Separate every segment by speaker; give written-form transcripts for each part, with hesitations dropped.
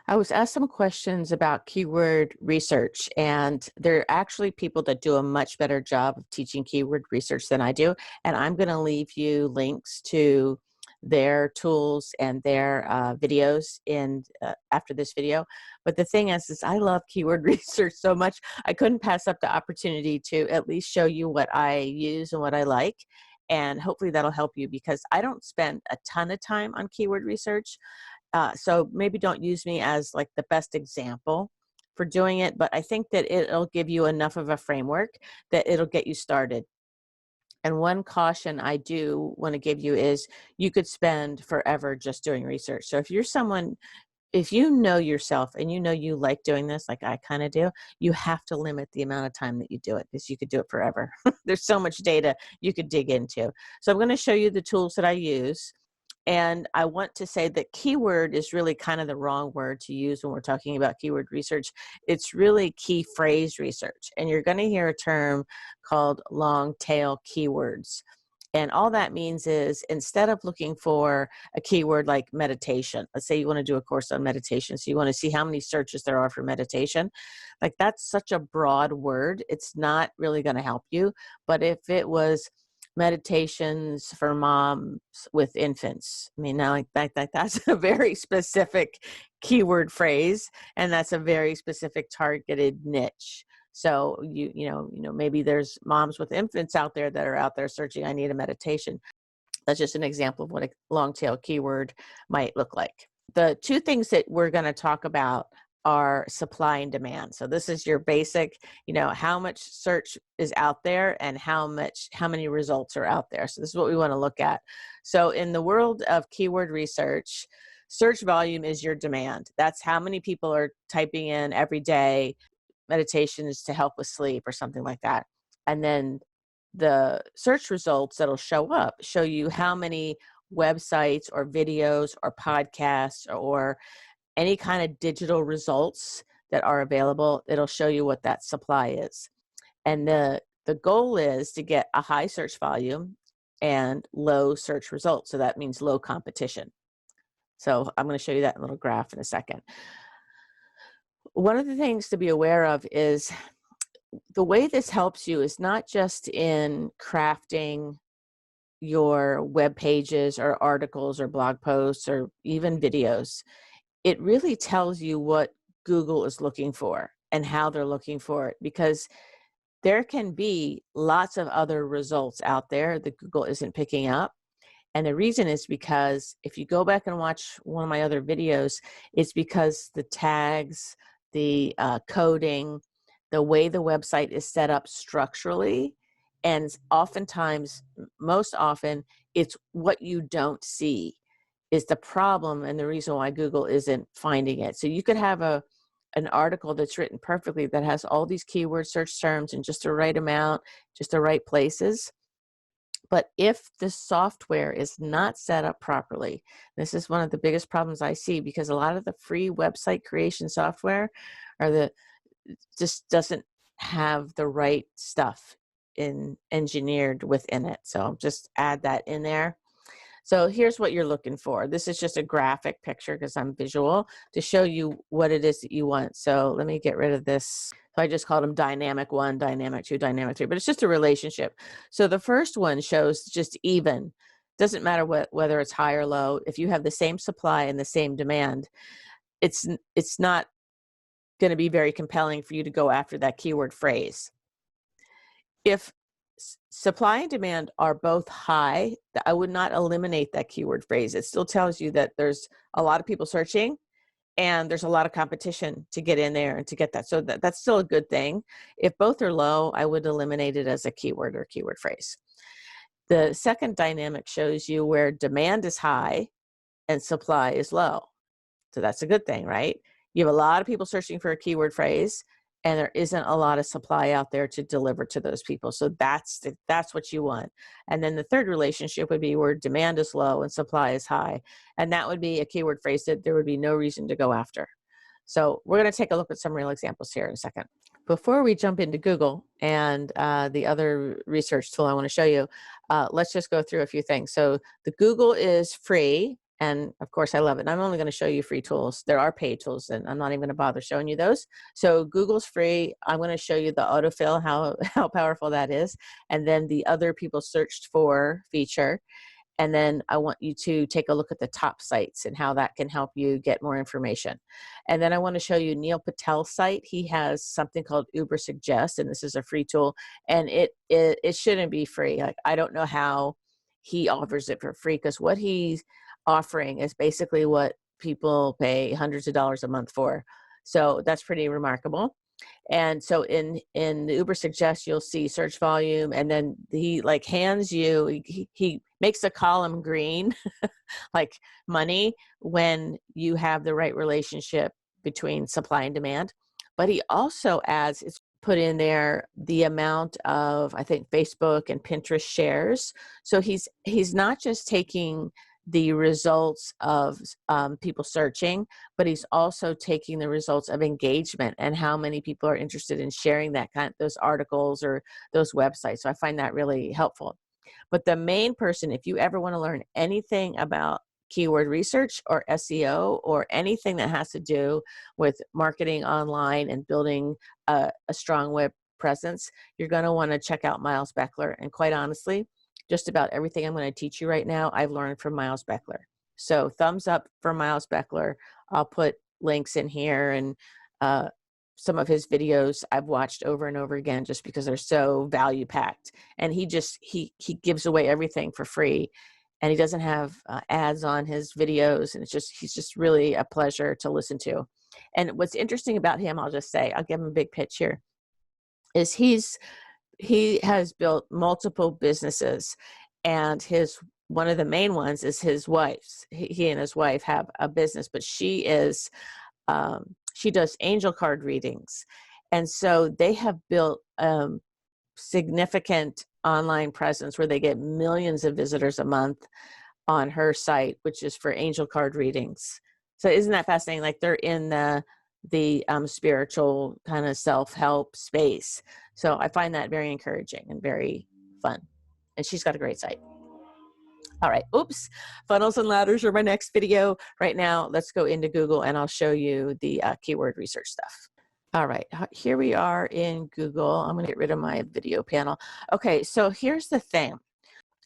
Speaker 1: I was asked some questions about keyword research, and there are actually people that do a much better job of teaching keyword research than I do. And I'm going to leave you links to their tools and their videos in after this video. But the thing is I love keyword research so much, I couldn't pass up the opportunity to at least show you what I use and what I like. And hopefully that'll help you because I don't spend a ton of time on keyword research. So maybe don't use me as like the best example for doing it, but I think that it'll give you enough of a framework that it'll get you started. And one caution I do want to give you is you could spend forever just doing research. So if you're someone, if you know yourself and you know you like doing this, like I kind of do, you have to limit the amount of time that you do it because you could do it forever. There's so much data you could dig into. So I'm going to show you the tools that I use. And I want to say that keyword is really kind of the wrong word to use when we're talking about keyword research. It's really key phrase research. And you're going to hear a term called long tail keywords. And all that means is instead of looking for a keyword like meditation, let's say you want to do a course on meditation, so you want to see how many searches there are for meditation, like that's such a broad word, it's not really going to help you. But if it was meditations for moms with infants, I mean, now that's a very specific keyword phrase, and that's a very specific targeted niche. So maybe there's moms with infants out there that are out there searching, I need a meditation. That's just an example of what a long tail keyword might look like. The two things that we're going to talk about are supply and demand. So this is your basic, how much search is out there and how many results are out there. So this is what we want to look at. So in the world of keyword research, search volume is your demand. That's how many people are typing in every day meditations to help with sleep or something like that. And then the search results that'll show up show you how many websites or videos or podcasts or any kind of digital results that are available. It'll show you what that supply is. And the goal is to get a high search volume and low search results. So that means low competition. So I'm going to show you that in a little graph in a second. One of the things to be aware of is the way this helps you is not just in crafting your web pages or articles or blog posts or even videos. It really tells you what Google is looking for and how they're looking for it, because there can be lots of other results out there that Google isn't picking up. And the reason is because if you go back and watch one of my other videos, it's because the tags, the coding, the way the website is set up structurally, and oftentimes, most often, it's what you don't see is the problem and the reason why Google isn't finding it. So you could have an article that's written perfectly that has all these keyword search terms in just the right amount, just the right places. But if the software is not set up properly, this is one of the biggest problems I see, because a lot of the free website creation software just doesn't have the right stuff engineered within it. So just add that in there. So here's what you're looking for. This is just a graphic picture because I'm visual to show you what it is that you want. So let me get rid of this. So I just called them dynamic 1, dynamic 2, dynamic 3, but it's just a relationship. So the first one shows just even. Doesn't matter whether it's high or low. If you have the same supply and the same demand, it's not going to be very compelling for you to go after that keyword phrase. If supply and demand are both high, I would not eliminate that keyword phrase. It still tells you that there's a lot of people searching and there's a lot of competition to get in there and to get that. So that's still a good thing. If both are low, I would eliminate it as a keyword or keyword phrase. The second dynamic shows you where demand is high and supply is low. So that's a good thing, right? You have a lot of people searching for a keyword phrase, and there isn't a lot of supply out there to deliver to those people. So that's what you want. And then the third relationship would be where demand is low and supply is high. And that would be a keyword phrase that there would be no reason to go after. So we're going to take a look at some real examples here in a second. Before we jump into Google and the other research tool I want to show you, let's just go through a few things. So the Google is free. And of course, I love it. And I'm only going to show you free tools. There are paid tools, and I'm not even going to bother showing you those. So Google's free. I'm going to show you the autofill, how powerful that is. And then the other people searched for feature. And then I want you to take a look at the top sites and how that can help you get more information. And then I want to show you Neil Patel's site. He has something called Ubersuggest, and this is a free tool. And it shouldn't be free. Like, I don't know how he offers it for free, because what he's offering is basically what people pay hundreds of dollars a month for. So that's pretty remarkable. And so in the Ubersuggest, you'll see search volume, and then he like hands you, he makes a column green, like money, when you have the right relationship between supply and demand. But he also adds, it's put in there the amount of, I think, Facebook and Pinterest shares. So he's not just taking the results of people searching, but he's also taking the results of engagement and how many people are interested in sharing those articles or those websites. So I find that really helpful. But the main person, if you ever want to learn anything about keyword research or SEO or anything that has to do with marketing online and building a strong web presence, you're going to want to check out Miles Beckler. And quite honestly, just about everything I'm going to teach you right now, I've learned from Miles Beckler. So thumbs up for Miles Beckler. I'll put links in here, and some of his videos I've watched over and over again just because they're so value packed. And he gives away everything for free, and he doesn't have ads on his videos. And he's just really a pleasure to listen to. And what's interesting about him, I'll just say, I'll give him a big pitch here, is he has built multiple businesses, and one of the main ones is his wife's. He and his wife have a business, but she does angel card readings. And so they have built significant online presence where they get millions of visitors a month on her site, which is for angel card readings. So isn't that fascinating? Like, they're in the spiritual kind of self-help space. So I find that very encouraging and very fun. And she's got a great site. All right. Oops. Funnels and ladders are my next video. Right now, let's go into Google, and I'll show you the keyword research stuff. All right. Here we are in Google. I'm going to get rid of my video panel. Okay. So here's the thing.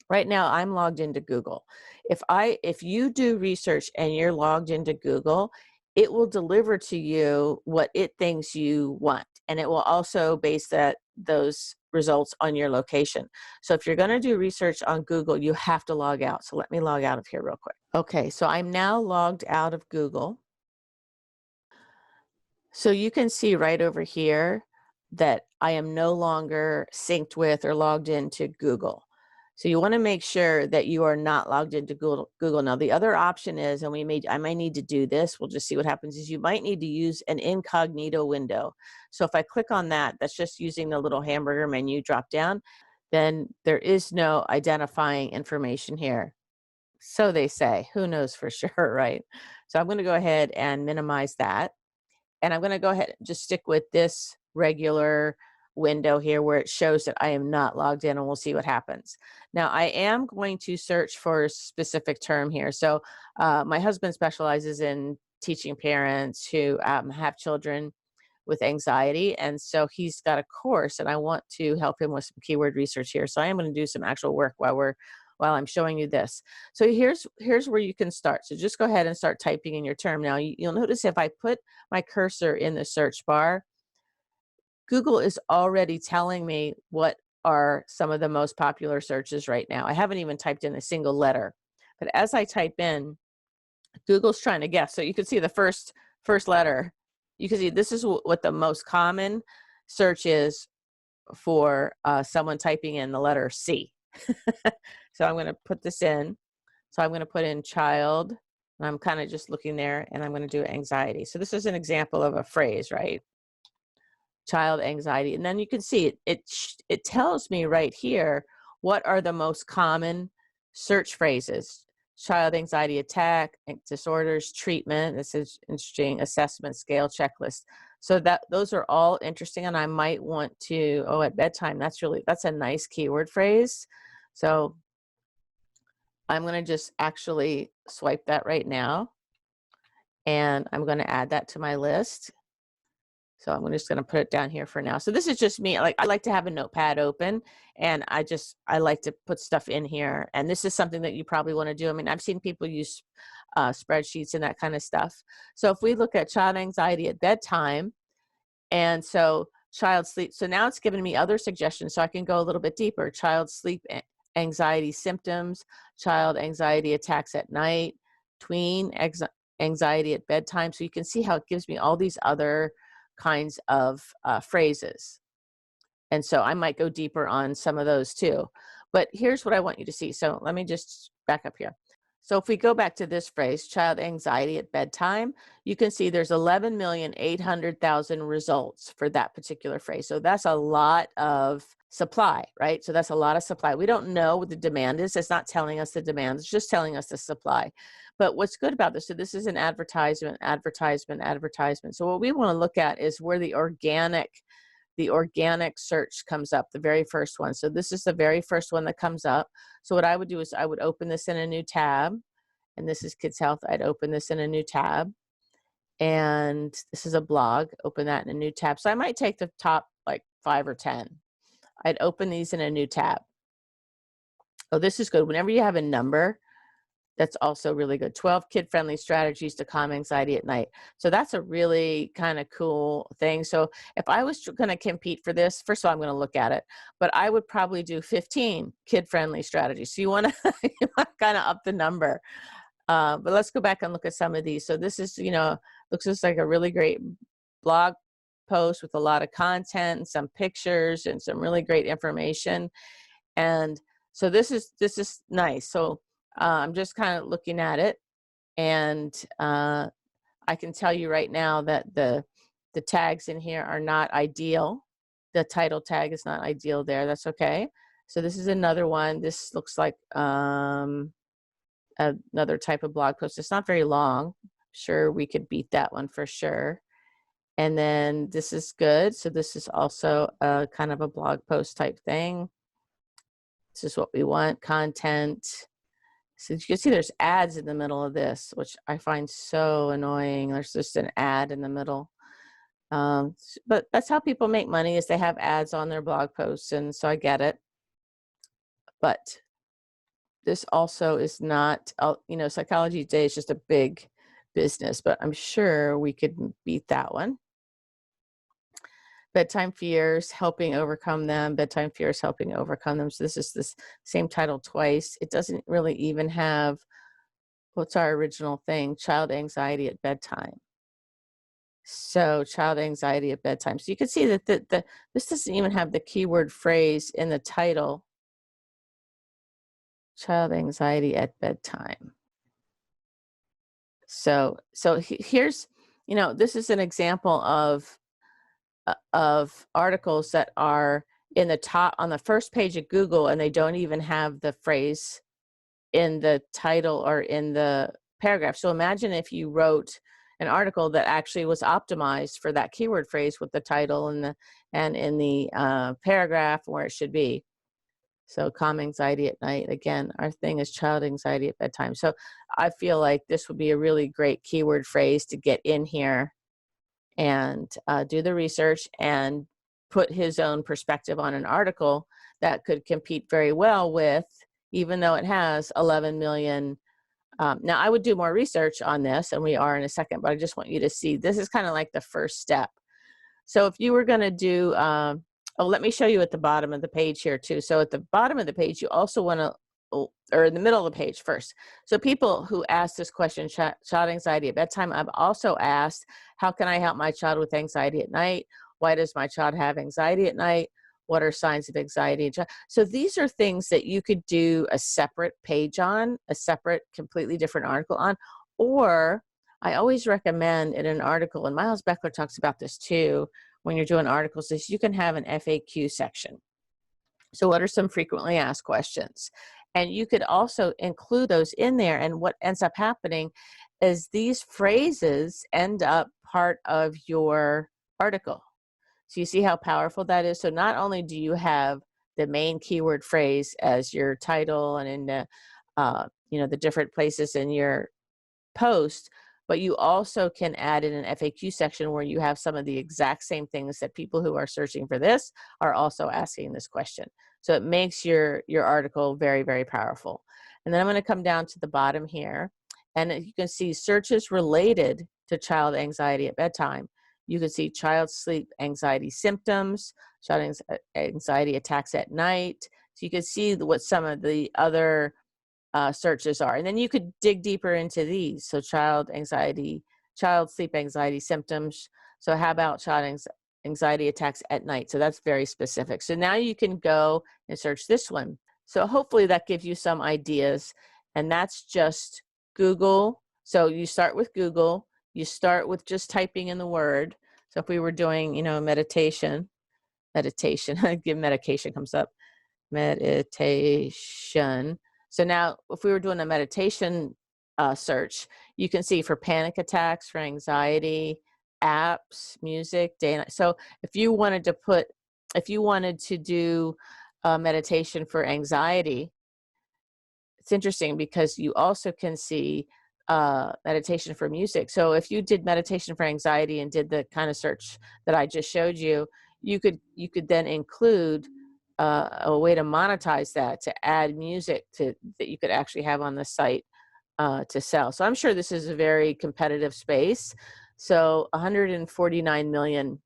Speaker 1: Right now, I'm logged into Google. If you do research and you're logged into Google, it will deliver to you what it thinks you want. And it will also base those results on your location. So if you're going to do research on Google, you have to log out. So let me log out of here real quick. Okay, so I'm now logged out of Google. So you can see right over here that I am no longer synced with or logged into Google. So you want to make sure that you are not logged into Google. Now, the other option is, and I might need to do this, we'll just see what happens, is you might need to use an incognito window. So if I click on that, that's just using the little hamburger menu drop down, then there is no identifying information here. So they say, who knows for sure, right? So I'm going to go ahead and minimize that. And I'm going to go ahead and just stick with this regular window here where it shows that I am not logged in, and we'll see what happens. Now, I am going to search for a specific term here. So my husband specializes in teaching parents who have children with anxiety. And so he's got a course, and I want to help him with some keyword research here. So I am going to do some actual work while I'm showing you this. So here's where you can start. So just go ahead and start typing in your term. Now, you'll notice if I put my cursor in the search bar, Google is already telling me what are some of the most popular searches right now. I haven't even typed in a single letter, but as I type in, Google's trying to guess. So you can see the first letter. You can see this is what the most common search is for someone typing in the letter C. So I'm going to put this in. So I'm going to put in child, and I'm kind of just looking there, and I'm going to do anxiety. So this is an example of a phrase, right? Child anxiety. And then you can see it tells me right here what are the most common search phrases. Child anxiety attack, disorders, treatment. This is interesting. Assessment scale, checklist. So those are all interesting, and I might want to, at bedtime, that's a nice keyword phrase. So I'm going to just actually swipe that right now, and I'm going to add that to my list. So I'm just going to put it down here for now. So this is just me. I like to have a notepad open, and I like to put stuff in here. And this is something that you probably want to do. I mean, I've seen people use spreadsheets and that kind of stuff. So if we look at child anxiety at bedtime, and so child sleep, so now it's giving me other suggestions, so I can go a little bit deeper. Child sleep anxiety symptoms, child anxiety attacks at night, tween anxiety at bedtime. So you can see how it gives me all these other kinds of phrases. And so I might go deeper on some of those too. But here's what I want you to see. So let me just back up here. So if we go back to this phrase, child anxiety at bedtime, you can see there's 11,800,000 results for that particular phrase. So that's a lot of supply, right? So that's a lot of supply. We don't know what the demand is. It's not telling us the demand. It's just telling us the supply. But what's good about this, so this is an advertisement, advertisement, advertisement. So what we want to look at is where the organic search comes up, the very first one. So this is the very first one that comes up. So what I would do is I would open this in a new tab, and this is Kids Health. I'd open this in a new tab, and this is a blog, open that in a new tab. So I might take the top like 5 or 10. I'd open these in a new tab. Oh, this is good. Whenever you have a number, that's also really good. 12 kid-friendly strategies to calm anxiety at night. So that's a really kind of cool thing. So if I was going to compete for this, first of all, I'm going to look at it, but I would probably do 15 kid-friendly strategies. So you want to kind of up the number. But let's go back and look at some of these. So this is, looks just like a really great blog post with a lot of content and some pictures and some really great information. And so this is nice. So I'm just kind of looking at it, and I can tell you right now that the tags in here are not ideal. The title tag is not ideal there. That's okay. So this is another one. This looks like another type of blog post. It's not very long. Sure, we could beat that one for sure. And then this is good. So this is also a kind of a blog post type thing. This is what we want, content. So you can see there's ads in the middle of this, which I find so annoying. There's just an ad in the middle. But that's how people make money, is they have ads on their blog posts. And so I get it. But this also is not, Psychology Today is just a big business, but I'm sure we could beat that one. Bedtime fears, helping overcome them. Bedtime fears, helping overcome them. So this is this same title twice. It doesn't really even have, what's our original thing? Child anxiety at bedtime. So child anxiety at bedtime. So you can see that this doesn't even have the keyword phrase in the title. Child anxiety at bedtime. So here's, this is an example of articles that are in the top on the first page of Google, and they don't even have the phrase in the title or in the paragraph. So imagine if you wrote an article that actually was optimized for that keyword phrase with the title and in the paragraph where it should be. So calm anxiety at night. Again, our thing is child anxiety at bedtime. So I feel like this would be a really great keyword phrase to get in here and do the research and put his own perspective on an article that could compete very well with, even though it has 11 million. Now, I would do more research on this, and we are in a second, but I just want you to see, this is kind of like the first step. So if you were going to do, let me show you at the bottom of the page here too. So at the bottom of the page, you also want to, or in the middle of the page first. So people who ask this question, child anxiety at bedtime, I've also asked, how can I help my child with anxiety at night? Why does my child have anxiety at night? What are signs of anxiety? So these are things that you could do a separate page on, a separate, completely different article on, or I always recommend in an article, and Miles Beckler talks about this too, when you're doing articles, is you can have an FAQ section. So what are some frequently asked questions? And you could also include those in there. And what ends up happening is these phrases end up part of your article. So you see how powerful that is? So not only do you have the main keyword phrase as your title and in the the different places in your post, but you also can add in an FAQ section where you have some of the exact same things that people who are searching for this are also asking this question. So it makes your article very, very powerful. And then I'm going to come down to the bottom here, and you can see searches related to child anxiety at bedtime. You can see child sleep anxiety symptoms, child anxiety attacks at night. So you can see what some of the other searches are. And then you could dig deeper into these. So child sleep anxiety symptoms. So how about child anxiety attacks at night? So that's very specific. So now you can go and search this one. So hopefully that gives you some ideas. And that's just Google. So you start with Google. You start with just typing in the word. So if we were doing, meditation, give medication comes up, meditation. So now if we were doing a meditation search, you can see for panic attacks, for anxiety, apps, music, day and night. So if you wanted to do meditation for anxiety, it's interesting because you also can see meditation for music. So if you did meditation for anxiety and did the kind of search that I just showed you, you could then include a way to monetize that, to add music that you could actually have on the site to sell. So I'm sure this is a very competitive space. So 149 million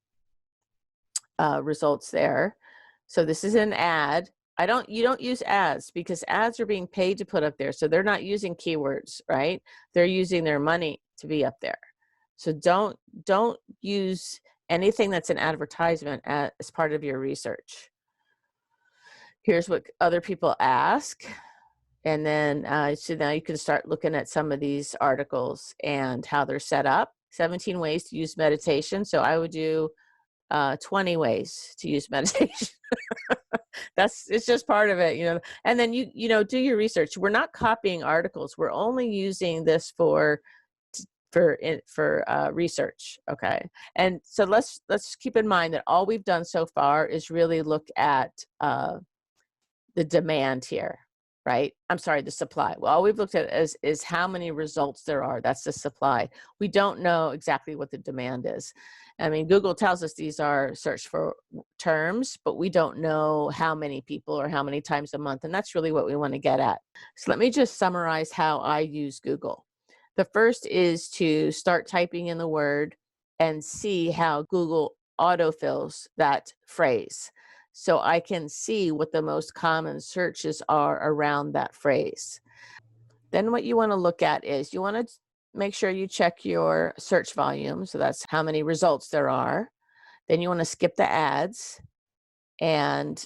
Speaker 1: results there. So this is an ad. You don't use ads because ads are being paid to put up there. So they're not using keywords, right? They're using their money to be up there. So don't use anything that's an advertisement as part of your research. Here's what other people ask. And then, so now you can start looking at some of these articles and how they're set up. 17 ways to use meditation. So I would do 20 ways to use meditation. It's just part of it, and then you do your research. We're not copying articles. We're only using this for research. Okay. And so let's keep in mind that all we've done so far is really look at the demand here, right? I'm sorry, the supply. Well, all we've looked at is how many results there are. That's the supply. We don't know exactly what the demand is. I mean, Google tells us these are search for terms, but we don't know how many people or how many times a month. And that's really what we want to get at. So let me just summarize how I use Google. The first is to start typing in the word and see how Google autofills that phrase. So I can see what the most common searches are around that phrase. Then what you want to look at is you want to make sure you check your search volume. So that's how many results there are. Then you want to skip the ads and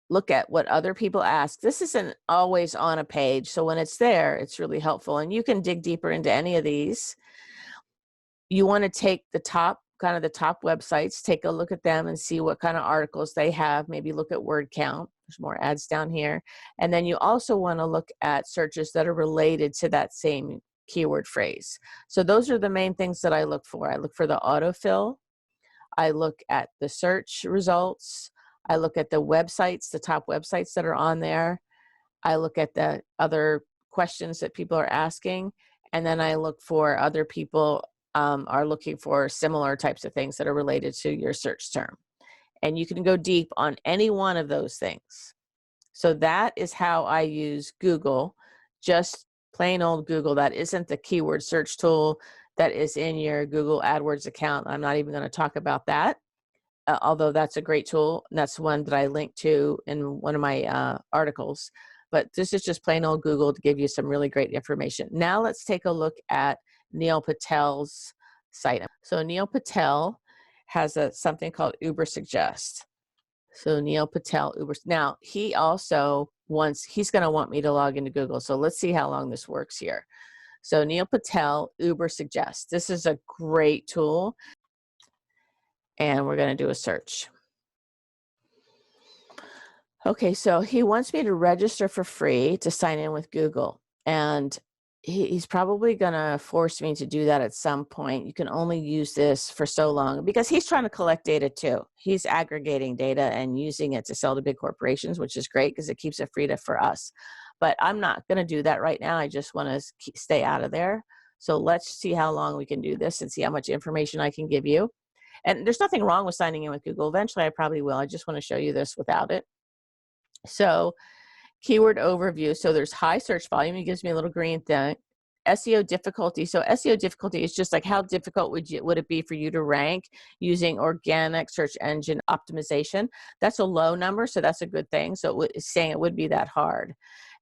Speaker 1: look at what other people ask. This isn't always on a page. So when it's there, it's really helpful. And you can dig deeper into any of these. You want to take the top websites, take a look at them and see what kind of articles they have. Maybe look at word count. There's more ads down here. And then you also want to look at searches that are related to that same keyword phrase. So those are the main things that I look for. I look for the autofill. I look at the search results. I look at the websites, the top websites that are on there. I look at the other questions that people are asking. And then I look for other people are looking for similar types of things that are related to your search term. And you can go deep on any one of those things. So that is how I use Google, just plain old Google. That isn't the keyword search tool that is in your Google AdWords account. I'm not even going to talk about that, although that's a great tool. And that's one that I linked to in one of my articles. But this is just plain old Google to give you some really great information. Now let's take a look at Neil Patel's site. So Neil Patel has something called Ubersuggest. So Neil Patel, now he also he's going to want me to log into Google. So let's see how long this works here. So Neil Patel, Ubersuggest. This is a great tool. And we're going to do a search. Okay, so he wants me to register for free to sign in with Google. And he's probably going to force me to do that at some point. You can only use this for so long because he's trying to collect data too. He's aggregating data and using it to sell to big corporations, which is great because it keeps it free for us. but I'm not going to do that right now. I just want to stay out of there. So let's see how long we can do this and see how much information I can give you. And there's nothing wrong with signing in with Google. Eventually I probably will. I just want to show you this without it. So keyword overview. So there's high search volume. It gives me a little green thing. SEO difficulty. So SEO difficulty is just like how difficult would it be for you to rank using organic search engine optimization. That's a low number, so that's a good thing. So it's saying it would be that hard.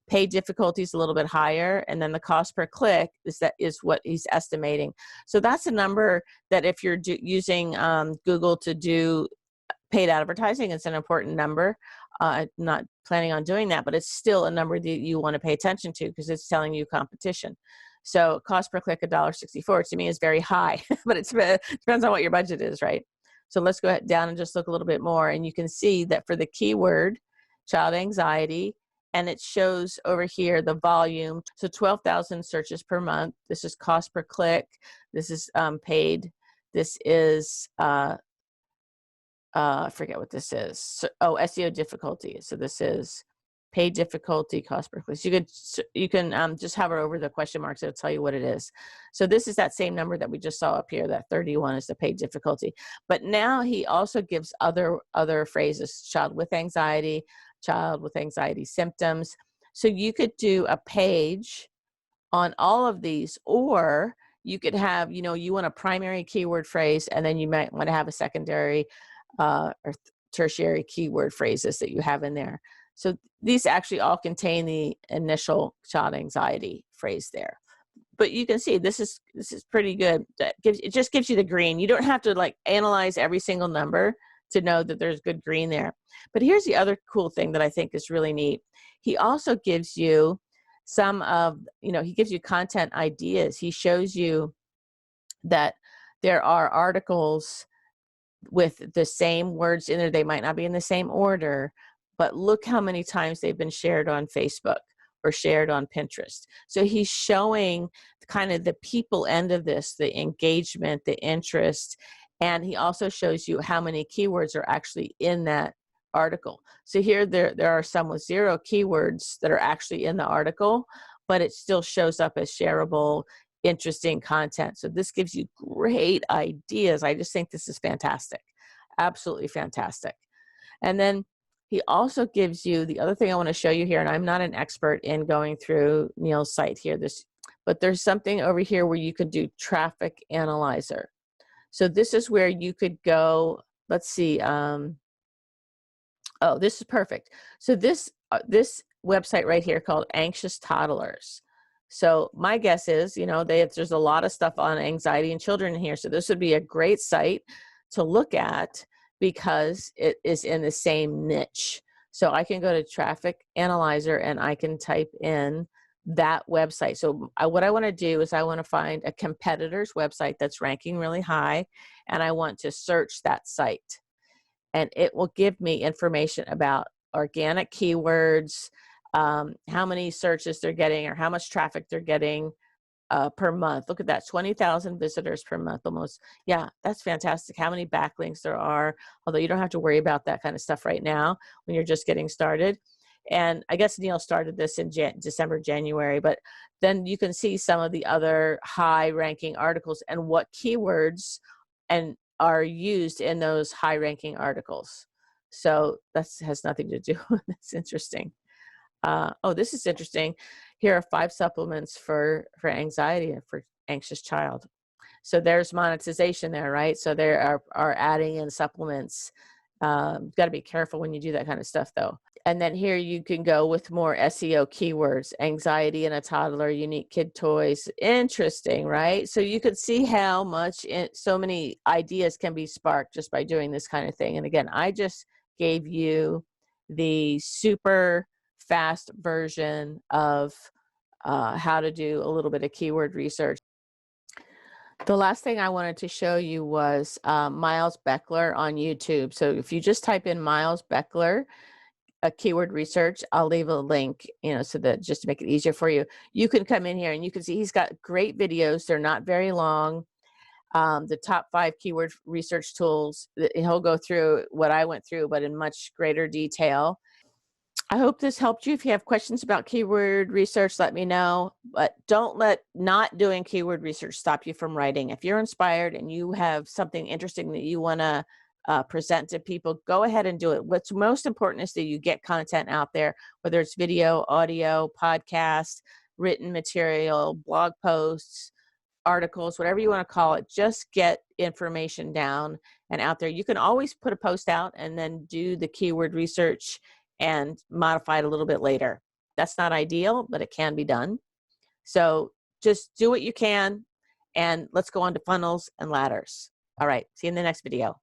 Speaker 1: Paid difficulty is a little bit higher, and then the cost per click is what he's estimating. So that's a number that if you're using Google to do paid advertising, it's an important number. Not planning on doing that, but it's still a number that you want to pay attention to because it's telling you competition. So cost per click $1.64 to me is very high, but it depends on what your budget is, right? So let's go down and just look a little bit more, and you can see that for the keyword child anxiety, and it shows over here the volume. So 12,000 searches per month. This is cost per click. This is paid. This is I forget what this is. So, SEO difficulty. So this is paid difficulty, cost per click. So you can just hover over the question marks. It'll tell you what it is. So this is that same number that we just saw up here. That 31 is the paid difficulty. But now he also gives other phrases: child with anxiety symptoms. So you could do a page on all of these, or you could have, you want a primary keyword phrase, and then you might want to have a secondary or tertiary keyword phrases that you have in there. So these actually all contain the initial child anxiety phrase there. But you can see this is pretty good. It just gives you the green. You don't have to like analyze every single number to know that there's good green there. But here's the other cool thing that I think is really neat. He also gives you some of, he gives you content ideas. He shows you that there are articles with the same words in there. They might not be in the same order, but look how many times they've been shared on Facebook or shared on Pinterest. So he's showing kind of the people end of this, the engagement, the interest, and he also shows you how many keywords are actually in that article. So here there are some with 0 keywords that are actually in the article, but it still shows up as shareable, interesting content. So this gives you great ideas. I just think this is fantastic. Absolutely fantastic. And then he also gives you the other thing I want to show you here, and I'm not an expert in going through Neil's site here, but there's something over here where you could do traffic analyzer. So this is where you could go, let's see, oh, this is perfect. So this website right here called Anxious Toddlers. So my guess is, there's a lot of stuff on anxiety in children in here. So this would be a great site to look at because it is in the same niche. So I can go to Traffic Analyzer and I can type in that website. So what I want to do is I want to find a competitor's website that's ranking really high, and I want to search that site. And it will give me information about organic keywords, how many searches they're getting or how much traffic they're getting per month. Look at that, 20,000 visitors per month almost. Yeah, that's fantastic. How many backlinks there are, although you don't have to worry about that kind of stuff right now when you're just getting started. And I guess Neil started this in December, January, but then you can see some of the other high ranking articles and what keywords are used in those high ranking articles. So that has nothing to do. That's interesting. Oh, this is interesting. Here are 5 supplements for anxiety and for anxious child. So there's monetization there, right? So they are adding in supplements. Got to be careful when you do that kind of stuff though. And then here you can go with more SEO keywords, anxiety in a toddler, unique kid toys. Interesting, right? So you could see how much so many ideas can be sparked just by doing this kind of thing. And again, I just gave you the super fast version of how to do a little bit of keyword research. The last thing I wanted to show you was Miles Beckler on YouTube. So if you just type in Miles Beckler, a keyword research, I'll leave a link, so that just to make it easier for you, you can come in here and you can see he's got great videos. They're not very long. The top 5 keyword research tools, he'll go through what I went through, but in much greater detail. I hope this helped you. If you have questions about keyword research, let me know. But don't let not doing keyword research stop you from writing. If you're inspired and you have something interesting that you want to present to people, go ahead and do it. What's most important is that you get content out there, whether it's video, audio, podcast, written material, blog posts, articles, whatever you want to call it. Just get information down and out there. You can always put a post out and then do the keyword research and modify it a little bit later. That's not ideal, but it can be done. So just do what you can, and let's go on to funnels and ladders. All right, see you in the next video.